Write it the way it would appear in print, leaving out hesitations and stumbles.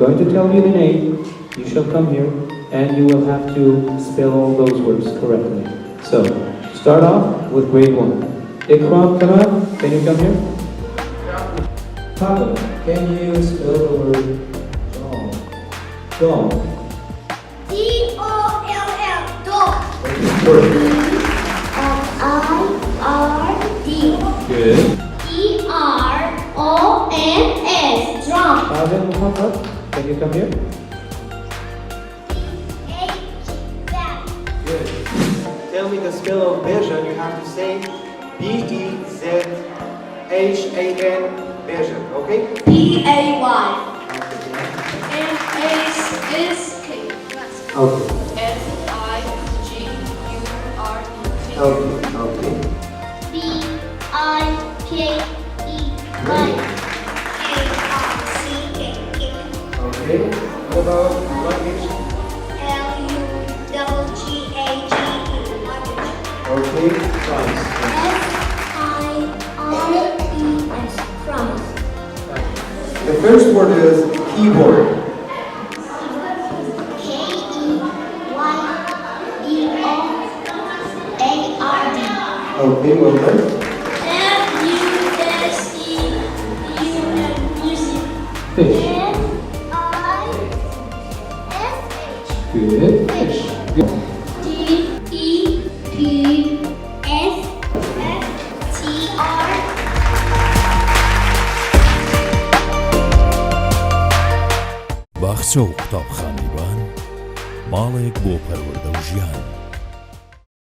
going to tell you the name. You shall come here, and you will have to spell all those words correctly. So, start off with grade 1. Ikram, come out. Can you come here? Papa, can you spell the word dog? Dog. D-O-L-L, dog. I-R-D. Good. D-R-O-M-S, drum. Pabend, Muhammad, can you come here? H-Back. Good. Tell me the spell of Bejan. You have to say B-E-Z-H-A-N, Bejan, okay? B-A-Y. M-A-S-K. Okay. S-I-G-U-R-E. Okay. Okay. B-I-K-E-Y. K-R-C-K. Okay. What about luggage? L-U-G-G-E. Luggage. Okay. Price. F-I-R-E-S. Promise. The first word is keyboard. K-E-Y-B-O-A-R-D. Okay, well done. F-U-S-E. Music. Fish. F-I-S-H. Good. Fish. Good. D-E-P-S-F-T-R. باخچە و قوتابخانەی بان ماڵێک بۆ پەروەردە و ژیان